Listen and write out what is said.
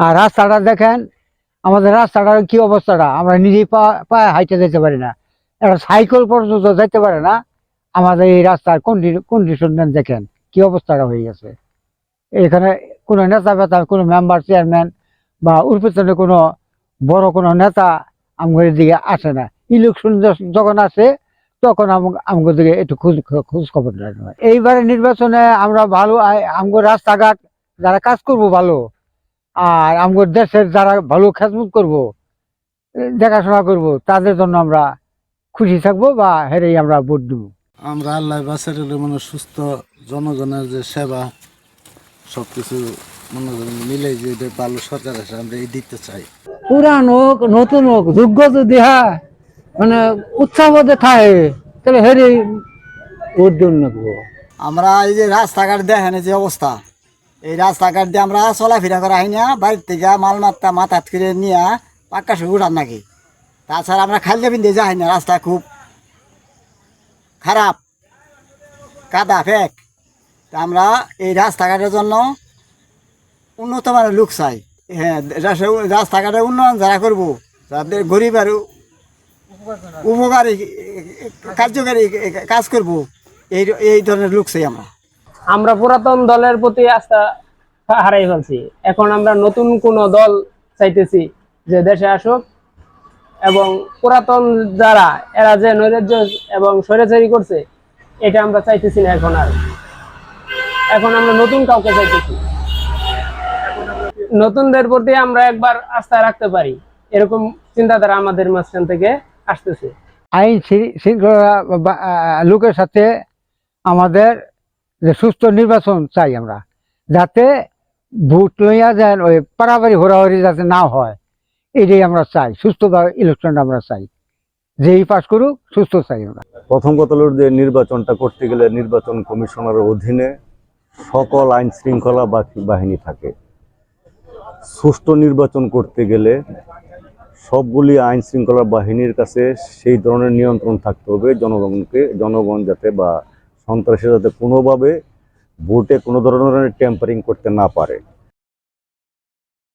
আর রাস্তাটা দেখেন, আমাদের রাস্তাটার কি অবস্থাটা, আমরা নিজেই পায়ে হাইটে যেতে পারি না, একটা সাইকেল পর্যন্ত যেতে পারে না। আমাদের এই রাস্তার কন্ডিশন দেখেন কি অবস্থাটা হয়ে গেছে। এখানে কোনো নেতা ফেতা, কোনো মেম্বার চেয়ারম্যান বা ওর পেছনে কোনো বড় কোনো নেতা আমাদের দিকে আসে না। ইলেকশন যখন আসে তখন আমাদের দিকে একটু খোঁজ খবর নেয়। এইবারে নির্বাচনে আমরা ভালো আমাদের রাস্তাঘাট যারা কাজ করব ভালো, আর আমাদের দেশের যারা ভালো খেদমত করব, দেখাশোনা করব, তাদের জন্য আমরা খুশি থাকবো বা হেরেই আমরা ভোট দেবো। আমরা আল্লাহ বাসের মানে সুস্থ জনগণের যে সেবা সবকিছু মনে করেন মিলে যে এটা ভালো সরকার আছে আমরা এই দিতে চাই। পুরান হোক নতুন হোক, যোগ্য যদি হয় মানে উৎসাহতে থাকে, তাহলে হেরেই ভোট দেব না। আমরা এই যে রাস্তাঘাট দেখেন যে অবস্থা, এই রাস্তাঘাট দিয়ে আমরা চলাফেরা করা হয় না, বাড়ির থেকে মাল মাত্রা মাথাত করে নিয়ে পাক্কা সে উঠান নাকি। তাছাড়া আমরা খাইলে বিন্দে যাই না, রাস্তা খুব খারাপ, কাদা ফেক। তা আমরা এই রাস্তাঘাটের জন্য উন্নত মানের লোক চাই। হ্যাঁ, রাস্তাঘাটের উন্নয়ন যারা করবো, যাদের গরিব আর উপকারী কার্যকারী কাজ করব, এই ধরনের লোক চাই আমরা। আমরা পুরাতন দলের প্রতি আস্থা হারাই ফেলছি। এখন আমরা নতুন কোন দল চাইতেছি যে দেশে আসুক, এবং পুরাতন যারা এরা যে নৈরাজ্য এবং স্বৈরাচারী করছে এটা আমরা চাইতেছি না। এখন আমরা নতুন কাউকে চাইতেছি, নতুনদের প্রতি আমরা একবার আস্থা রাখতে পারি, এরকম চিন্তাধারা আমাদের মাঝখান থেকে আসতেছে। আইন শৃঙ্খলা লোকের সাথে আমাদের যে সুস্থ নির্বাচন চাই আমরা, যাতে ভোট লইয়া যান ওই পারাবারি হোরাহরি যাতে না হয়, এটাই আমরা চাই। সুস্থভাবে ইলেকশনটা আমরা চাই, যেই পাস করুক সুস্থ চাই আমরা। প্রথম কথা হলো যে নির্বাচনটা করতে গেলে নির্বাচন কমিশনের অধীনে সকল আইন শৃঙ্খলা বাহিনী থাকে। সুষ্ঠু নির্বাচন করতে গেলে সবগুলি আইন শৃঙ্খলা বাহিনীর কাছে সেই ধরনের নিয়ন্ত্রণ থাকতে হবে জনগণ যাতে বা সন্ত্রাসী যাতে কোনোভাবে ভোটে কোনো ধরনের ট্যাম্পারিং করতে না পারে।